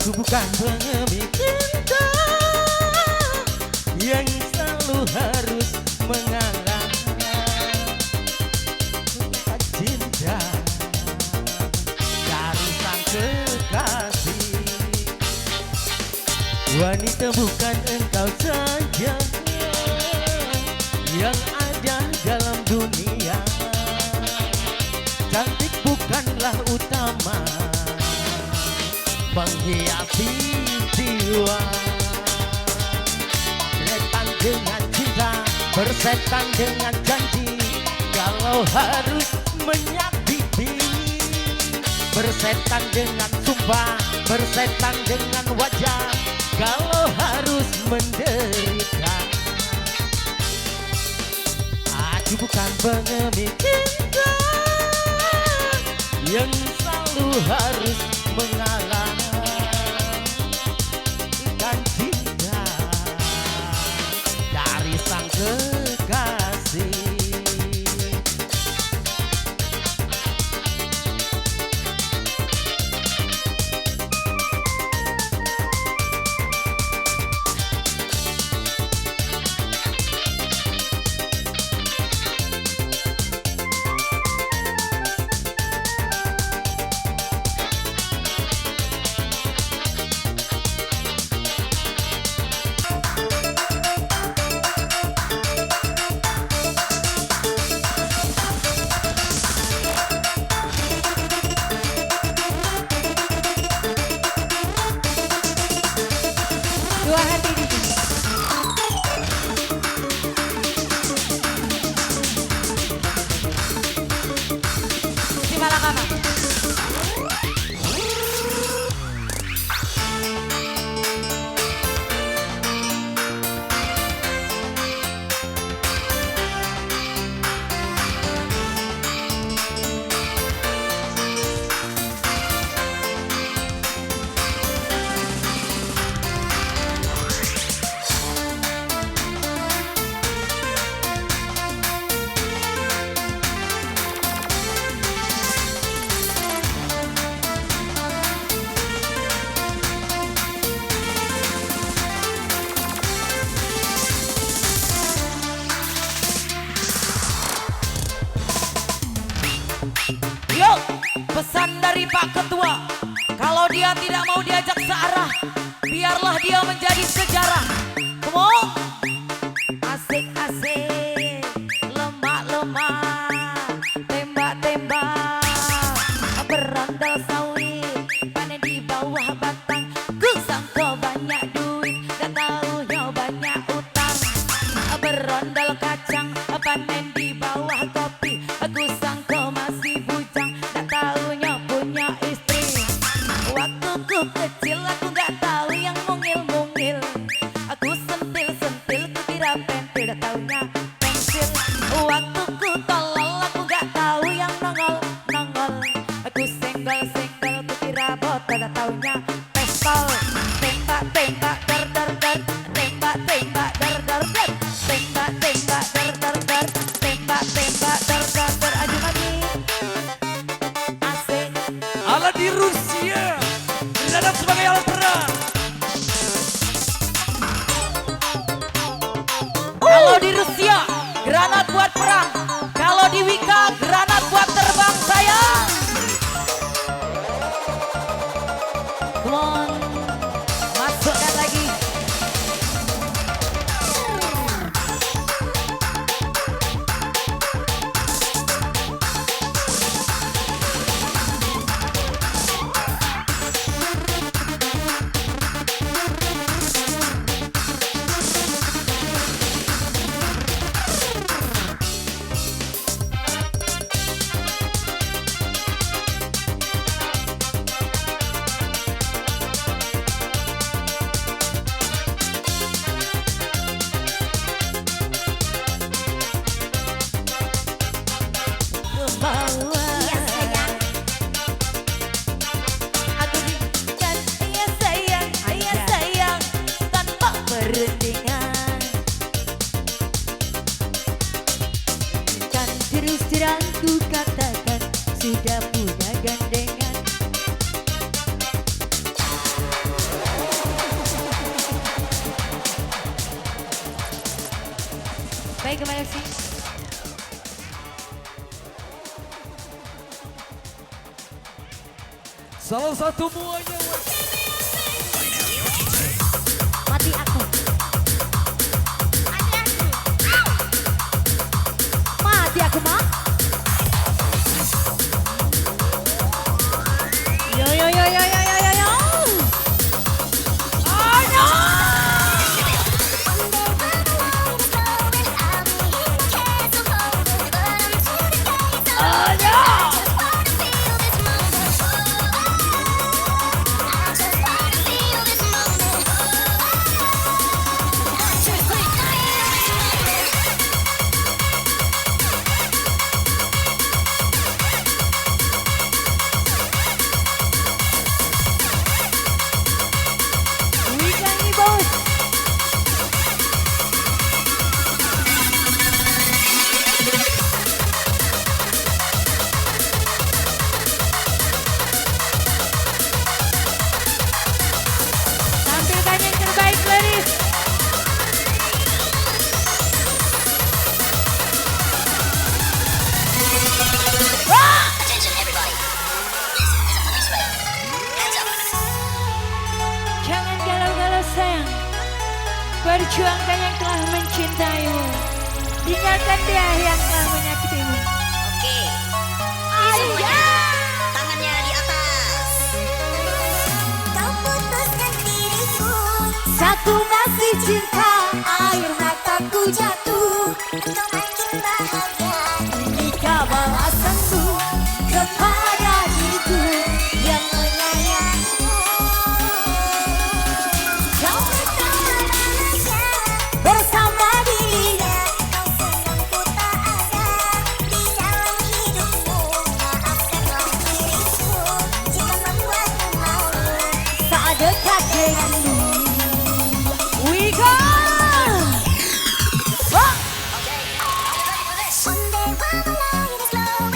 Aku bukan pengemis cinta yang selalu harus mengalah. Cinta dari sang kekasih. Wanita bukan engkau saja yang ada dalam dunia. Cantik bukanlah utama menghiasi jiwa. Setan dengan cinta, bersetan dengan janji. Kalau harus menyakiti, bersetan dengan sumpah, bersetan dengan wajah. Kalau harus menderita, aku bukan pengemis cinta yang selalu harus mengalah. Ikan cinta dari sang kekasih. Dua hati di sini. Si Malakama. Yuk, pesan dari Pak Ketua. Kalau dia tidak mau diajak searah, biarlah dia menjadi sejarah. Come on. Asik-asik, lemak-lemak, tembak-tembak, berondol sawit, panen di bawah batang. Ku sangka banyak duit, gak taunya banyak utang. Berondol kacang, panen di bawah kopi. Aku sangka masih bujang, gak taunya punya istri. Waktu ku kecil aku gak tahu yang mungil-mungil. Aku sentil-sentil ku kira pentil, gak taunya pensil. Waktu ku tolol aku gak tahu yang nongol-nongol. Aku senggol-senggol ku kira botol, gak taunya pistol. Tembak-tembak der-der-der, tembak-tembak der-der-der, tembak-tembak der-der-der, tembak-tembak der-der-der. Aju lagi. Asik. Alat di Rusia dianggap sebagai alat perang. Kalau di Rusia, granat buat perang. Kalau di Wika, granat buat terbang, sayang. Come on, masukkan lagi. Iya sayang, aku dan iya sayang, tanpa perundingan. Dan terus terang ku katakan sudah punya gandengan. Baik, terima kasih. Salah satu muanya. Mati aku. Mati aku, Ma. Yo yo yo yo yo yo yo yo. Oh no. Oh no. Weekend nih, Bos. Tampilkan yang terbaik, ladies. Attention everybody. This is a police raid. Hands up. Jangan galau-galau sayang. Perjuangkan yang telah mencintaimu. Tinggalkan dia yang telah menyakitimu. Oke. Semuanya tangannya di atas. Kau putuskan diriku. Satu masih cinta, air mataku jatuh. Kau makin bahagia. Jika balasanku kepada diriku yang Menyayangimu. kau Bersama manusia. bersama dirinya. Kau senang ku tak ada di dalam hidupmu. Maafkanlah diriku jika membuatmu malu. Saat dekat denganmu. We go! Oh! Okay, are you ready for this? One day while the light is low,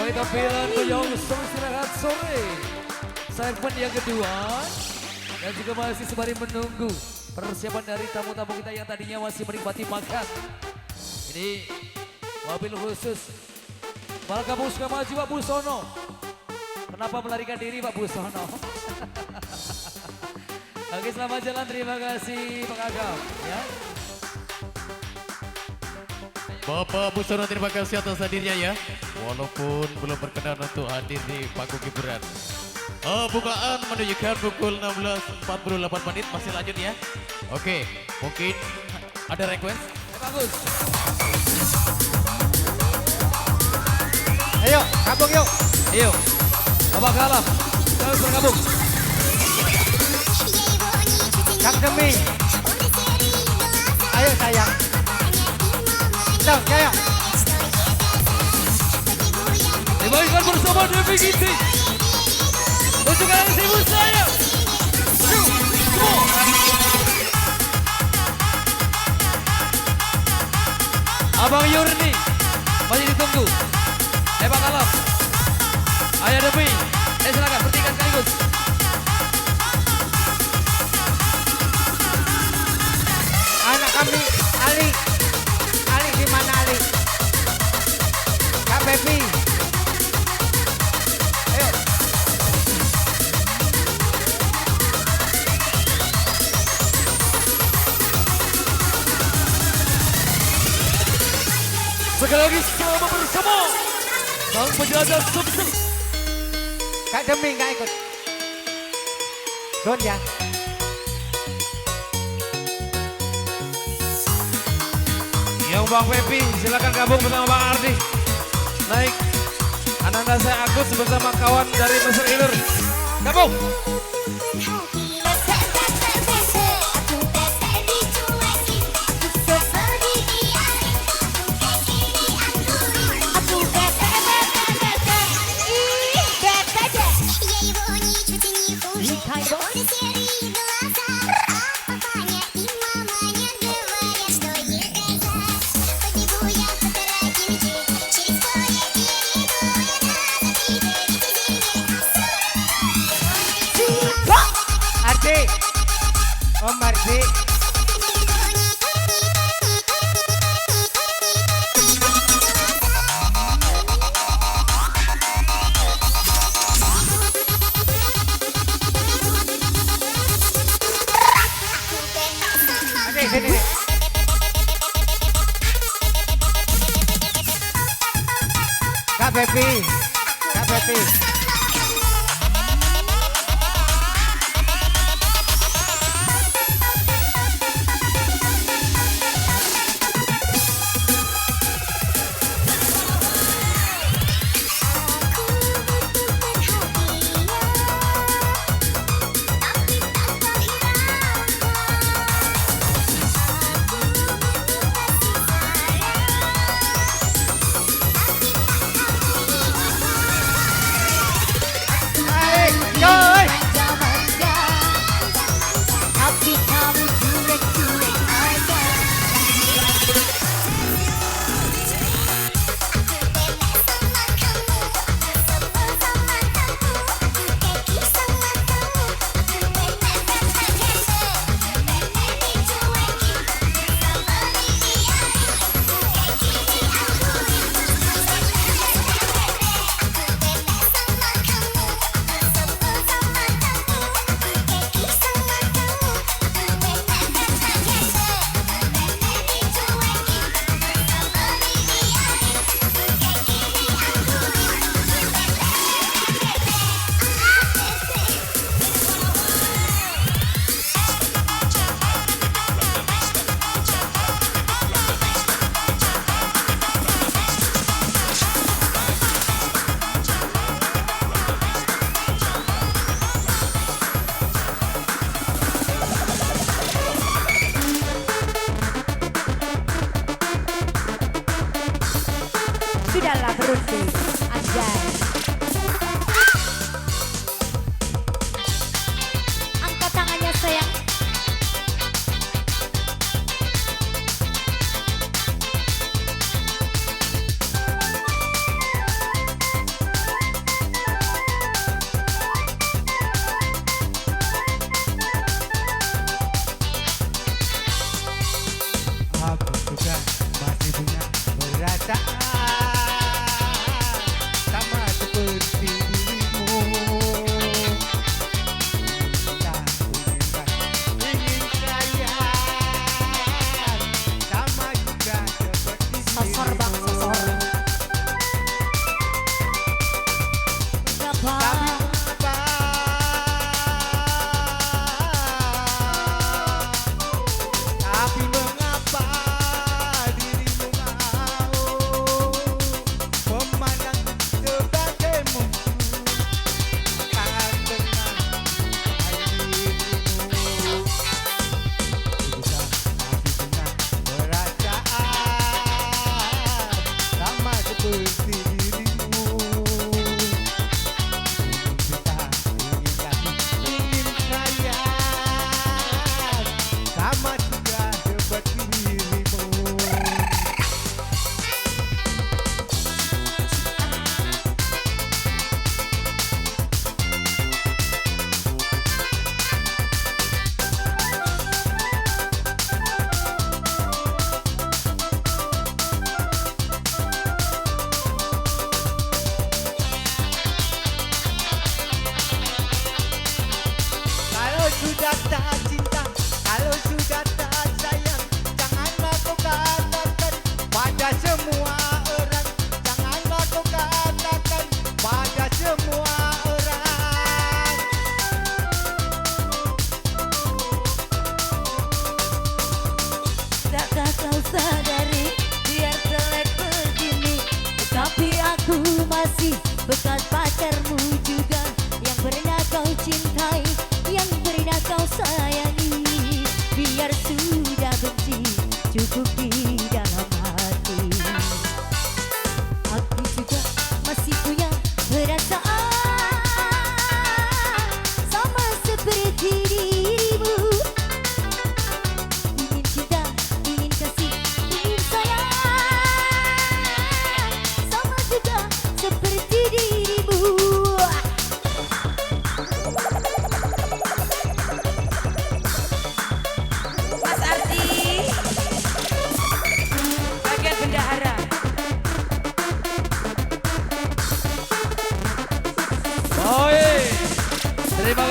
Bagi tampilan menyongsong istirahat sore segmen yang kedua. Dan juga masih sembari menunggu persiapan dari tamu-tamu kita yang tadinya masih menikmati makan. Ini mobil khusus Malkabung Sukamaji Pak Busono. Kenapa melarikan diri Pak Busono? Oke, selamat jalan, terima kasih Pak Agam ya. Bapak Busono, terima kasih atas hadirnya ya. Walaupun belum berkenan untuk hadir di panggung hiburan. Bukaan menunjukkan pukul 16.48 menit, masih lanjut ya. Oke, mungkin ada request? Bagus. Ayo, gabung yuk. Ayo, Bapak Galam, terus bergabung. Kang Demi. Ayo sayang. Dong, ayo. Dimainkan bersama Devi Ginting. Tunjukkan ibu saya. Abang Yurni masih ditunggu. Pak Galam, Ayah Devi, silakan bertiga sekaligus. Anak kami Ali. Ali di mana Ali? Kak Baby. Ayo. Sekali lagi sama bersama sang penjelajah Sumsel. Kak Demi nggak ikut. Don ya. Yang Bang Pepi, silakan gabung bersama Bang Ardi. Naik. Ananda saya Agus bersama kawan dari Mesir Ilur. Gabung. Ardi. Om Ardi. Ardi, sini. Kak Baby. Kak Baby. Sudahlah berhenti, anjay. Angkat tangannya sayang.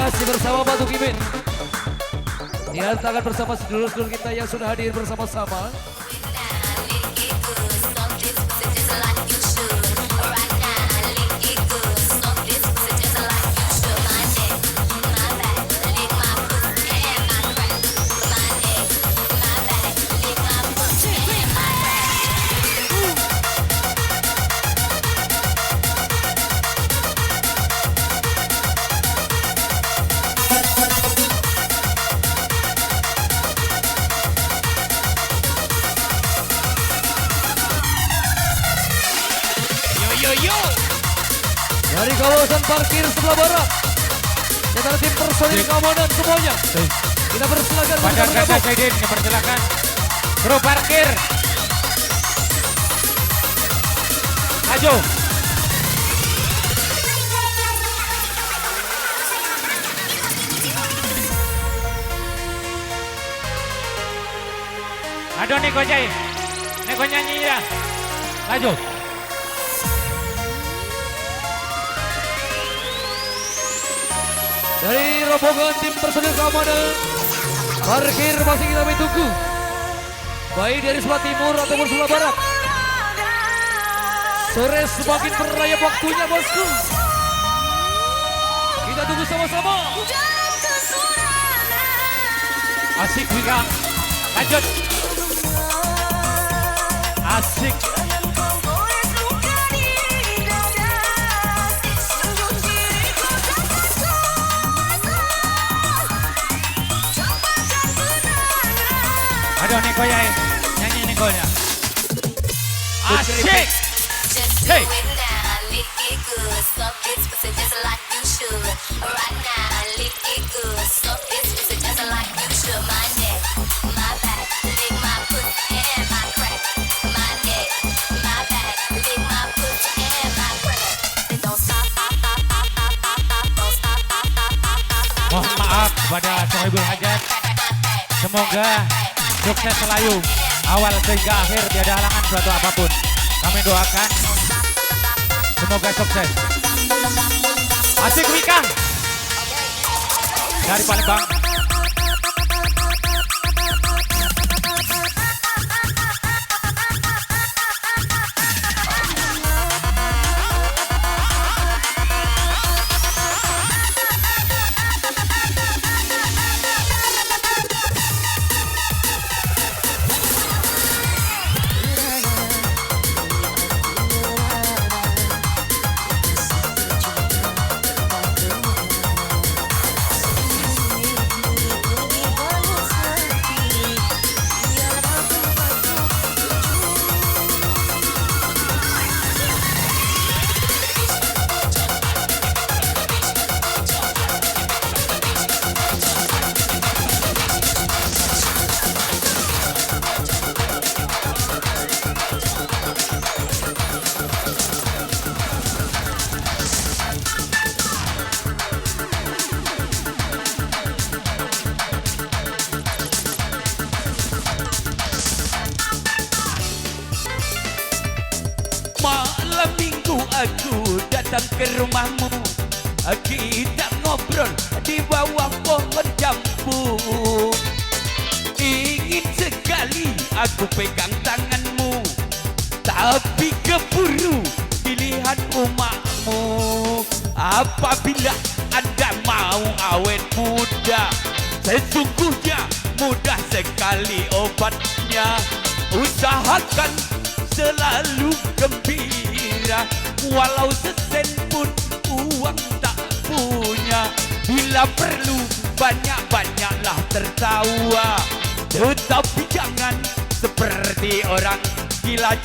kasih bersama Batu Kimin. Dihantarkan bersama sedulur-sedulur kita yang sudah hadir bersama-sama. Dari kawasan parkir sebelah barat, kita tim personil keamanan semuanya. Kita persilakan Pada untuk Gaza bergabung. Saidin, dipersilakan. Kru parkir. Maju. Aduh Niko Jai. Niko nyanyi ya. Maju. Dari rombongan tim personil keamanan, parkir masih kita tunggu. Baik dari sebelah timur ataupun sebelah barat. Sore semakin berlayap waktunya bosku. Kita tunggu sama-sama. Asik Wika. Lanjut. Asik. Aduh Niko ya, nyanyi Nikonya. Asik. Hey. Mohon maaf kepada Sohibul Hajat. Semoga sukses selalu awal sehingga akhir tiada halangan suatu apapun. Kami doakan semoga sukses. Asik Wika dari Palembang. Malam minggu aku datang ke rumahmu. Kita ngobrol di bawah pohon jambu. Ingin sekali aku pegang tanganmu, tapi keburu pilihan umakmu. Apabila Anda mau awet muda, sesungguhnya mudah sekali obatnya. Usahakan selalu gembira, walau sesen pun uang tak punya. Bila perlu banyak-banyaklah tertawa, tetapi jangan seperti orang gila.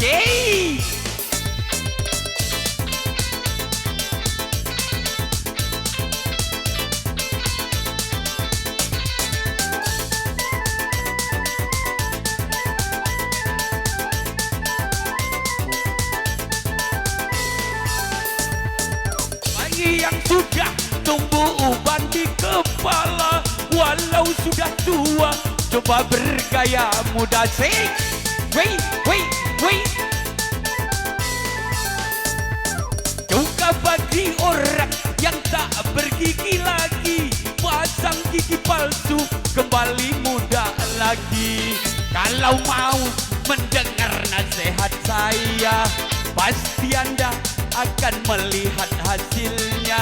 Yang sudah tumbuh uban di kepala, walau sudah tua, coba bergaya muda. Sing, wait. Juga bagi orang yang tak bergigi lagi, kembali muda lagi. Kalau mau mendengar nasihat saya, pasti Anda akan melihat hasilnya.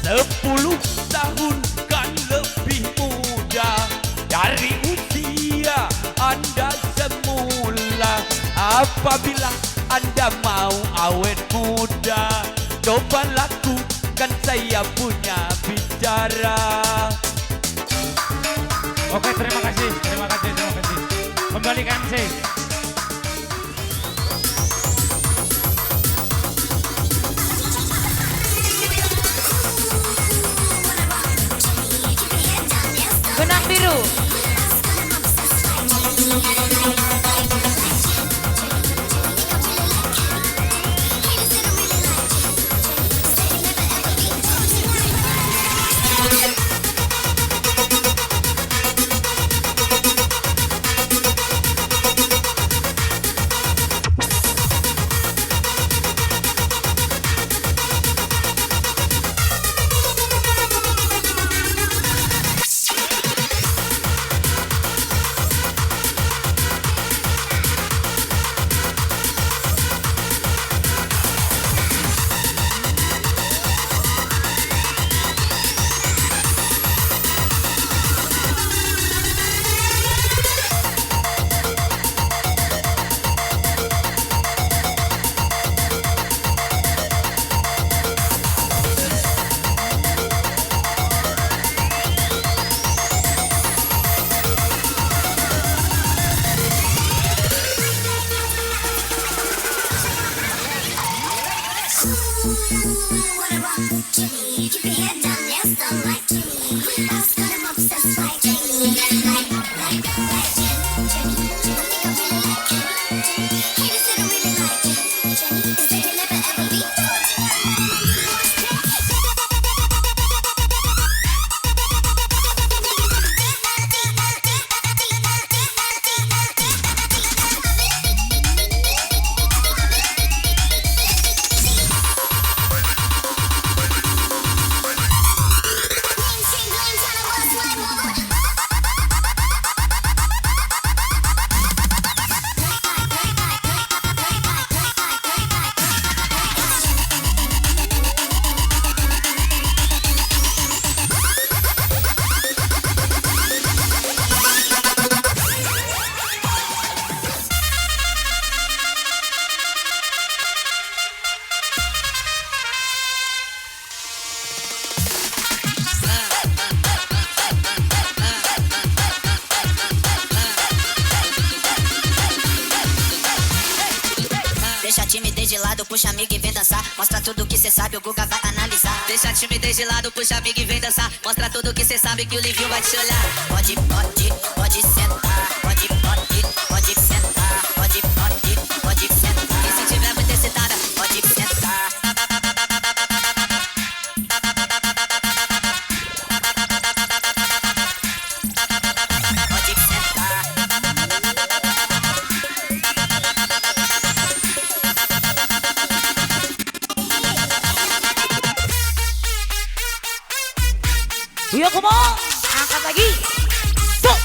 10 tahun kan lebih muda dari usia Anda semula. Apabila Anda mau awet muda, coba lakukan saya punya bicara. Oke, terima kasih. Kembali ke MC. Benang biru. Deixa a timidez de lado, puxa amigo e vem dançar. Mostra tudo que cê sabe, o Guga vai analisar. Deixa a timidez de lado, puxa amigo e vem dançar. Mostra tudo que cê sabe, que o Livinho vai te olhar. Pode sentar. Pode sentar. Pode sentar. E se tiver muito excitada, pode sentar. Pode sentar. Yuk, Kumo, angkat lagi. Tuh.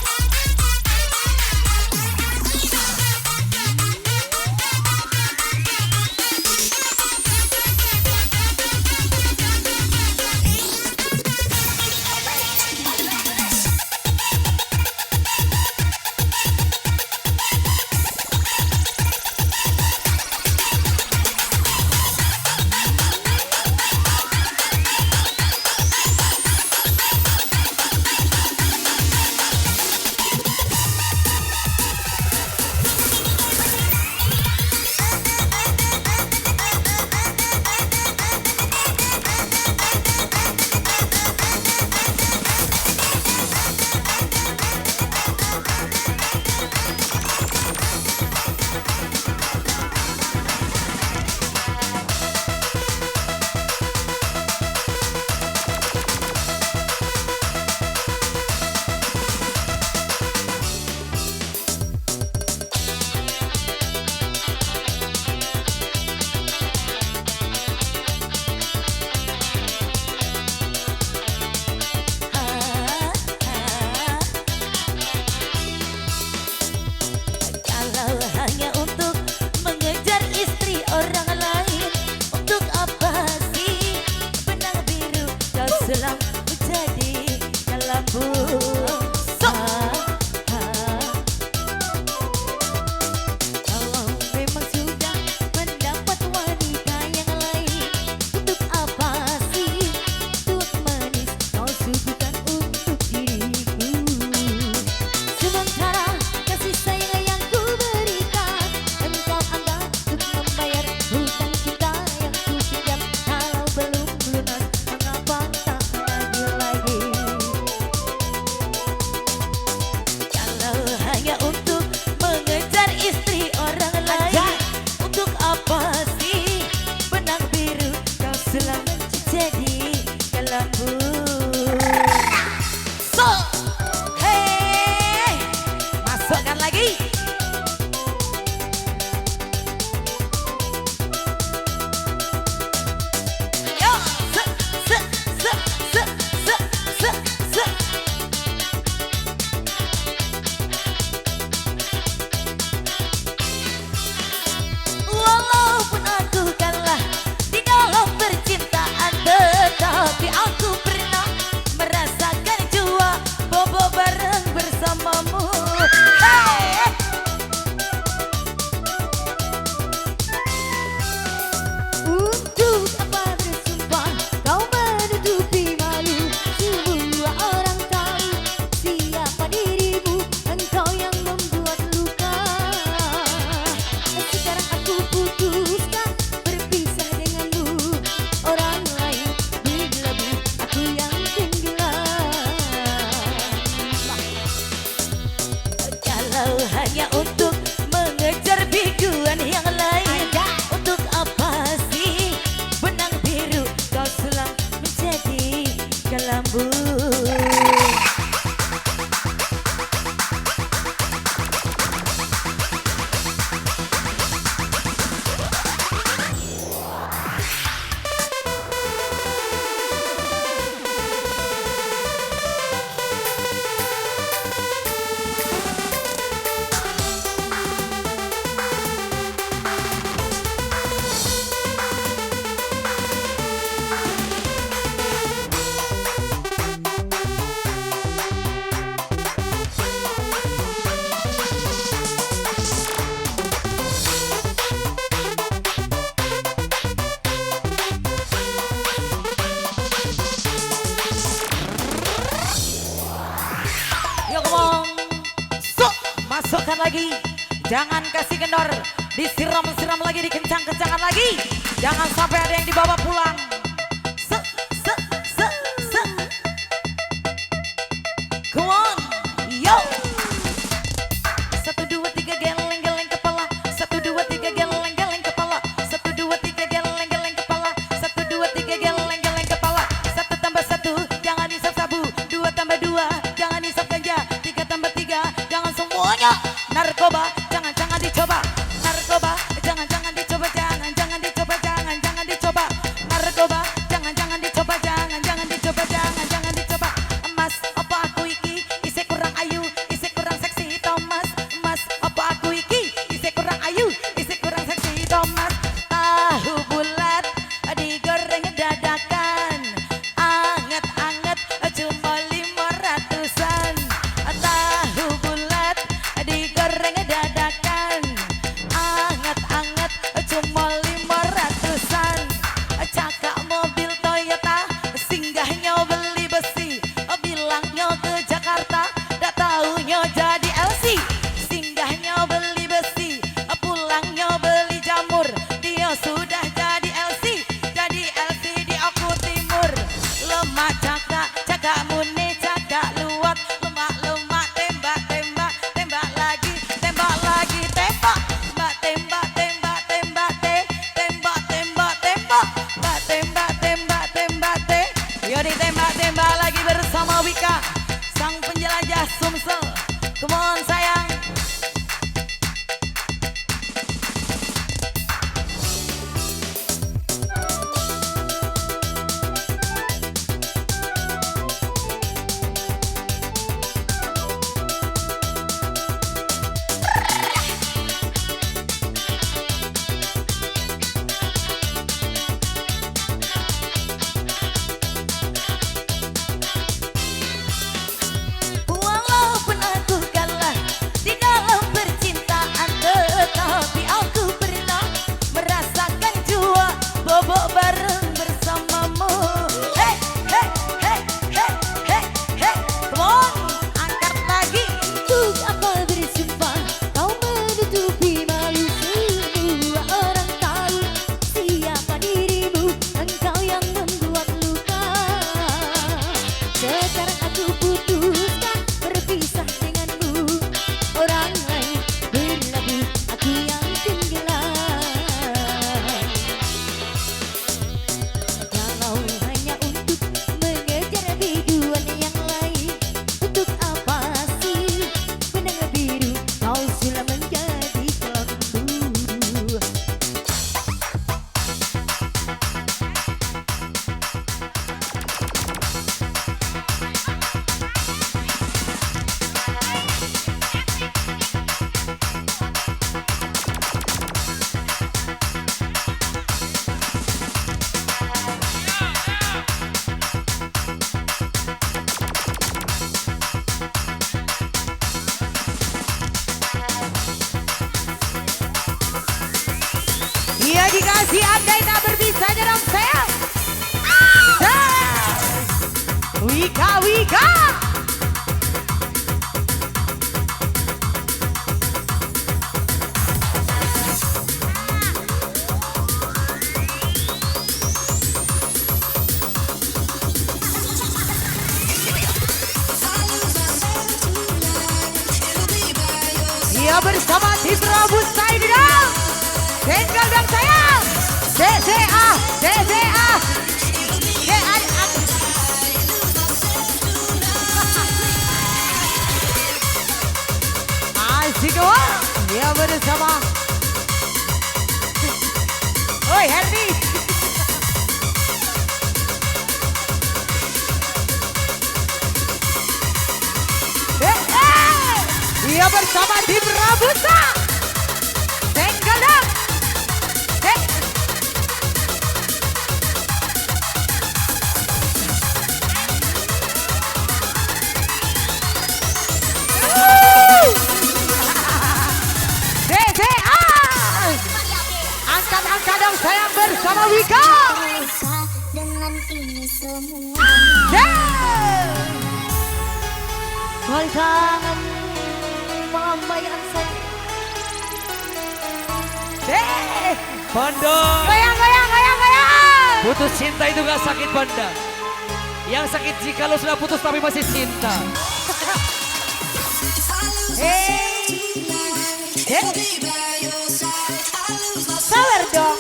Jangan kasih kendor, disiram-siram lagi, dikencang-kencangan lagi. Jangan sampai ada yang dibawa pulang. Se. Come on, yo. 1, 2, 3 geleng-geleng kepala. 1, 2, 3 geleng-geleng kepala. 1, 2, 3 geleng-geleng kepala. 1, 2, 3 geleng-geleng kepala. 1 tambah 1 jangan hisap sabu. 2 tambah 2 jangan hisap ganja. 3 tambah 3 jangan semuanya narkoba. Jangan dicoba. Narkoba jangan dicoba. Jangan dicoba. Jangan dicoba. Narkoba jangan dicoba. Jangan dicoba. Jangan dicoba. Emas apa aku iki isi kurang ayu, isi kurang seksi Thomas. Emas apa aku iki isi kurang ayu, isi kurang seksi Thomas. Tahu bulat digoreng dadakan, anget-anget cuma 500-an. Tahu bulat digoreng dadakan, anget-anget cuma 500-an. Cakak mobil Toyota, singgahnya beli besi, bilangnya ke Jakarta, dah taunya jadi LC. Singgahnya beli besi, pulangnya beli jamur, dia sudah jadi LC di aku timur. Lemak cakak mune cakak luwak, lemak tembak lagi, tembak. Yo ditembak lagi bersama Wika, sang penjelajah Sumsel. Come on sayang. Walaupun aku kalah di dalam percintaan, tetapi aku pernah merasakan jua bobok bareng bersamamu. Hey, come on, angkat lagi. Untuk apa bersumpah kau menutupi malu, semua orang tahu siapa dirimu, engkau yang membuat luka. Sekarang aku putuskan berpisah denganmu, orang lain berlabuh, aku yang tenggelam. Kalau hanya untuk mengejar biduan yang lain, untuk apa sih benang biru kau sudah menjadi kelambu. Iya dikasih andai tak berbisanya dong sayang. Wika. Iya bersama tim Robus Side dong. Tinggal dong sayang. CCA. Asik wah. Dia bersama. Oi Herdi. Dia bersama tim Rabusa. Tinggal dong. Angkat dong sayang bersama Wika. Dengan ini semua Kau kangen mama yang sayang. Panda. Goyang, goyang, goyang, goyang. Putus cinta itu gak sakit Panda. Yang sakit jika lo sudah putus tapi masih cinta. Sawer dong.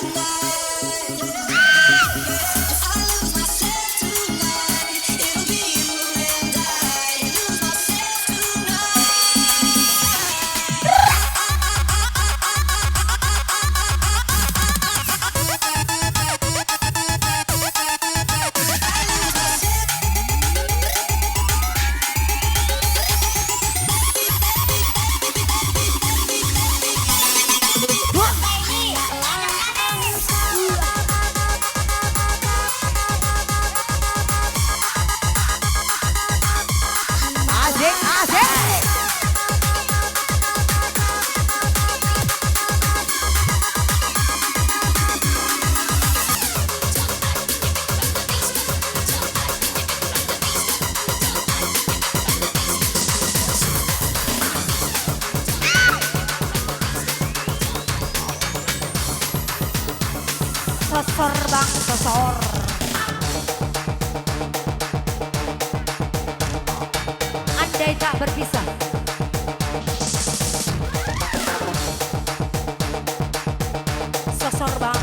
Asik, asik. Sosor bang, sosor. Andai tak berpisah. Sosor bang.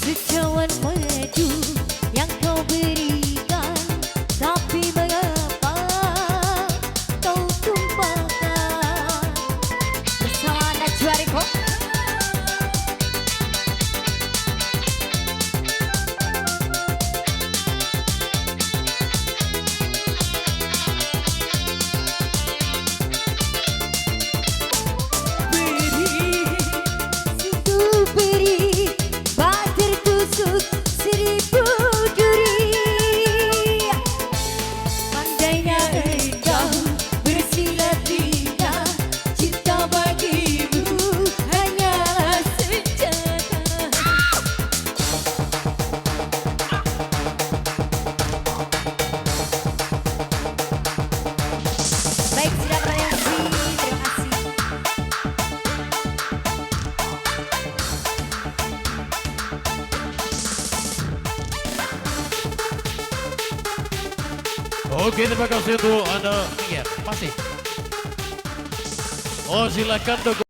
Secawan madu yang kau berikan, tapi mengapa kau tumpahkan bersama Najwa Riko? Ku beri batir tusuk 1000 duri. Pandainya engkau bersilat lidah, cinta bagimu hanyalah senjata. Baik, sudah reaksi. Terima kasih. Oke, terima kasih untuk Anda. Iya, masih. Oh, silakan dong.